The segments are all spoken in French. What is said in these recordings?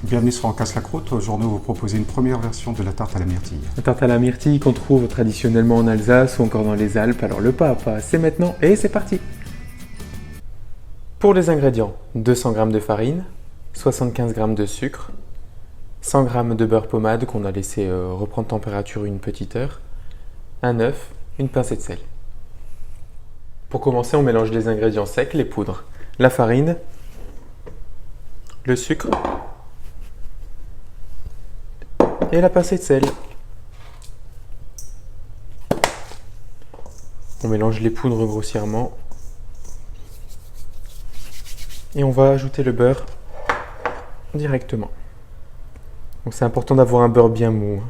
Bienvenue sur En casse la croûte. Aujourd'hui, on va vous proposer une première version de la tarte à la myrtille. La tarte à la myrtille qu'on trouve traditionnellement en Alsace ou encore dans les Alpes. Alors le pas à pas, c'est maintenant et c'est parti. Pour les ingrédients, 200 g de farine, 75 g de sucre, 100 g de beurre pommade qu'on a laissé reprendre température une petite heure, un œuf, une pincée de sel. Pour commencer, on mélange les ingrédients secs, les poudres, la farine, le sucre et la pincée de sel. On mélange les poudres grossièrement et on va ajouter le beurre directement. Donc c'est important d'avoir un beurre bien mou.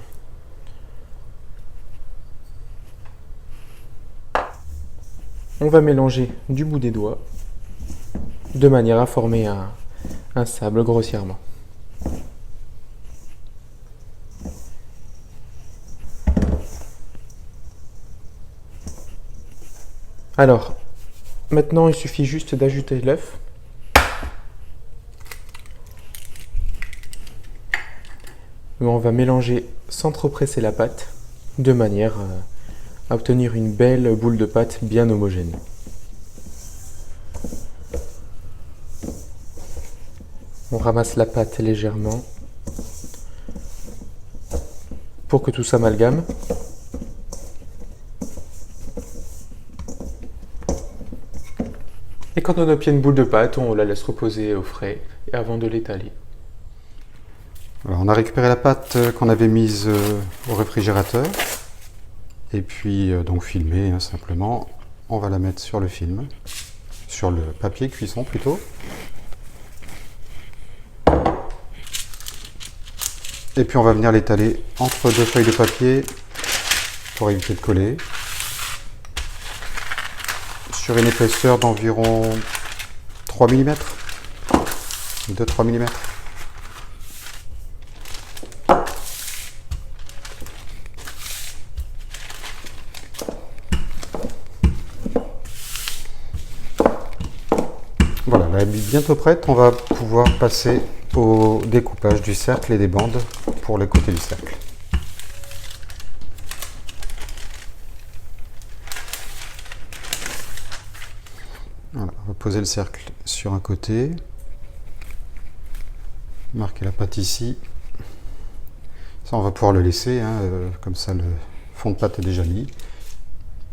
On va mélanger du bout des doigts de manière à former un sable grossièrement. Alors, maintenant il suffit juste d'ajouter l'œuf. On va mélanger sans trop presser la pâte, de manière à obtenir une belle boule de pâte bien homogène. On ramasse la pâte légèrement pour que tout s'amalgame. Et quand on obtient une boule de pâte, on la laisse reposer au frais avant de l'étaler. Alors, on a récupéré la pâte qu'on avait mise au réfrigérateur et puis donc filmée simplement. On va la mettre sur le film, sur le papier cuisson plutôt. Et puis on va venir l'étaler entre deux feuilles de papier pour éviter de coller, sur une épaisseur d'environ 3 mm, 2-3 mm. Voilà, elle est bientôt prête. On va pouvoir passer au découpage du cercle et des bandes pour le côté du cercle. Voilà, on va poser le cercle sur un côté, marquer la pâte ici. Ça, on va pouvoir le laisser, comme ça le fond de pâte est déjà mis.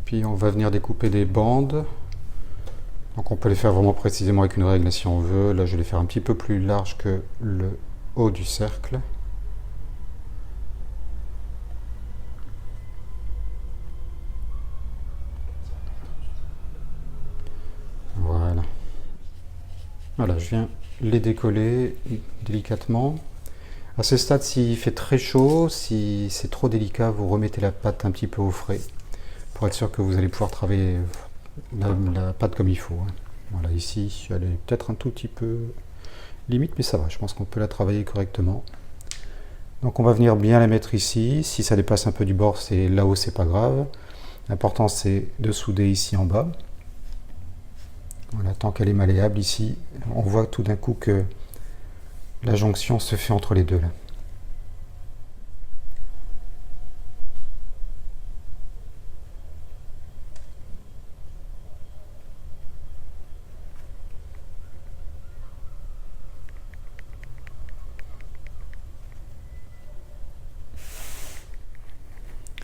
Puis on va venir découper des bandes. Donc on peut les faire vraiment précisément avec une règle si on veut. Là, je vais les faire un petit peu plus large que le haut du cercle. Voilà. Voilà, je viens les décoller délicatement. À ce stade, s'il fait très chaud, si c'est trop délicat, vous remettez la pâte un petit peu au frais pour être sûr que vous allez pouvoir travailler la pâte comme il faut. Voilà, ici, elle est peut-être un tout petit peu limite, mais ça va, je pense qu'on peut la travailler correctement. Donc on va venir bien la mettre ici. Si ça dépasse un peu du bord, c'est là-haut, c'est pas grave. L'important, c'est de souder ici en bas. Voilà, tant qu'elle est malléable ici, on voit tout d'un coup que la jonction se fait entre les deux là.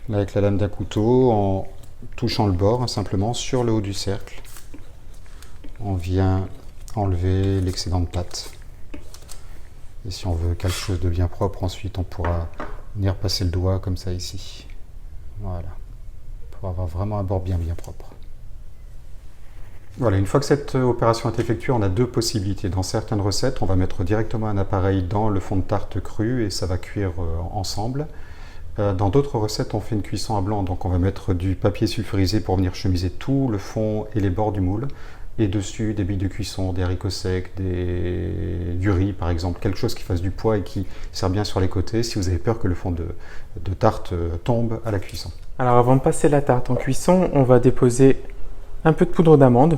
Là, avec la lame d'un couteau, en touchant le bord simplement sur le haut du cercle, on vient enlever l'excédent de pâte. Et si on veut quelque chose de bien propre, ensuite on pourra venir passer le doigt comme ça ici. Voilà, pour avoir vraiment un bord bien propre. Voilà, une fois que cette opération est effectuée, on a deux possibilités. Dans certaines recettes, on va mettre directement un appareil dans le fond de tarte cru et ça va cuire ensemble. Dans d'autres recettes, on fait une cuisson à blanc, donc on va mettre du papier sulfurisé pour venir chemiser tout le fond et les bords du moule. Et dessus, des billes de cuisson, des haricots secs, du riz par exemple, quelque chose qui fasse du poids et qui sert bien sur les côtés si vous avez peur que le fond de tarte tombe à la cuisson. Alors avant de passer la tarte en cuisson, on va déposer un peu de poudre d'amande.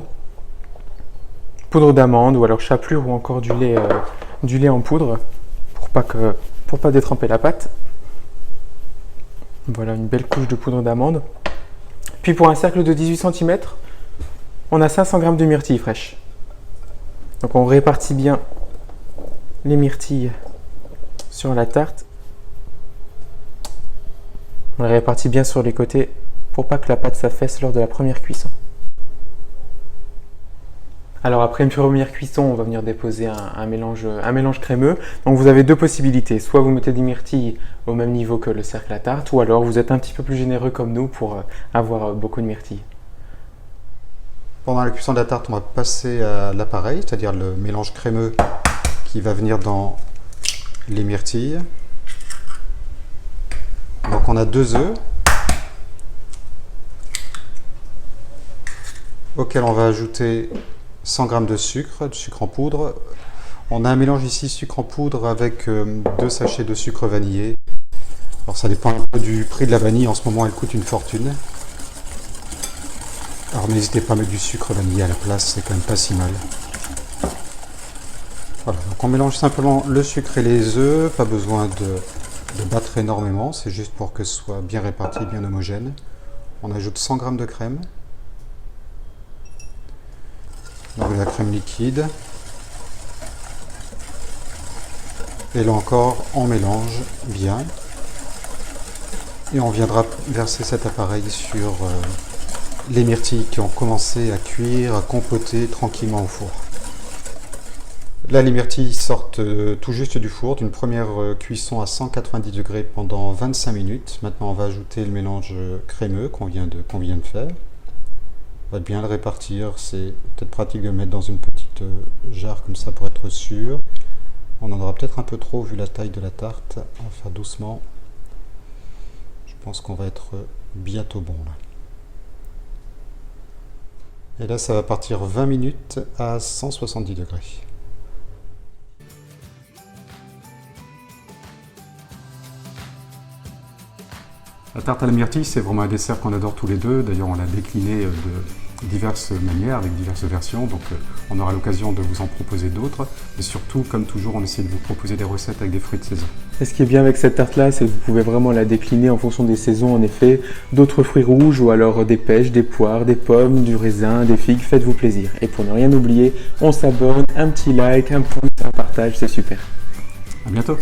Poudre d'amande ou alors chapelure ou encore du lait en poudre pour pas détremper la pâte. Voilà une belle couche de poudre d'amande. Puis pour un cercle de 18 cm, on a 500 g de myrtilles fraîches. Donc on répartit bien les myrtilles sur la tarte. On les répartit bien sur les côtés pour pas que la pâte s'affaisse lors de la première cuisson. Alors après une première cuisson, on va venir déposer un mélange crémeux. Donc vous avez deux possibilités. Soit vous mettez des myrtilles au même niveau que le cercle à tarte, ou alors vous êtes un petit peu plus généreux comme nous pour avoir beaucoup de myrtilles. Pendant la cuisson de la tarte, on va passer à l'appareil, c'est-à-dire le mélange crémeux qui va venir dans les myrtilles. Donc on a 2 œufs auxquels on va ajouter 100 g de sucre en poudre. On a un mélange ici sucre en poudre avec 2 sachets de sucre vanillé. Alors ça dépend un peu du prix de la vanille, en ce moment elle coûte une fortune. Alors n'hésitez pas à mettre du sucre vanillé à la place, c'est quand même pas si mal. Voilà, donc on mélange simplement le sucre et les œufs, pas besoin de battre énormément, c'est juste pour que ce soit bien réparti, bien homogène. On ajoute 100 g de crème. Donc de la crème liquide. Et là encore, on mélange bien. Et on viendra verser cet appareil sur les myrtilles qui ont commencé à cuire, à compoter tranquillement au four. Là, les myrtilles sortent tout juste du four, d'une première cuisson à 190 degrés pendant 25 minutes. Maintenant, on va ajouter le mélange crémeux qu'on vient de faire. On va bien le répartir, c'est peut-être pratique de le mettre dans une petite jarre comme ça pour être sûr. On en aura peut-être un peu trop vu la taille de la tarte, on va faire doucement. Je pense qu'on va être bientôt bon là. Et là ça va partir 20 minutes à 170 degrés. La tarte à la myrtille, c'est vraiment un dessert qu'on adore tous les deux. D'ailleurs, on l'a décliné de diverses manières, avec diverses versions. Donc, on aura l'occasion de vous en proposer d'autres. Et surtout, comme toujours, on essaie de vous proposer des recettes avec des fruits de saison. Et ce qui est bien avec cette tarte-là, c'est que vous pouvez vraiment la décliner en fonction des saisons, en effet. D'autres fruits rouges ou alors des pêches, des poires, des pommes, du raisin, des figues. Faites-vous plaisir. Et pour ne rien oublier, on s'abonne, un petit like, un pouce, un partage, c'est super. À bientôt.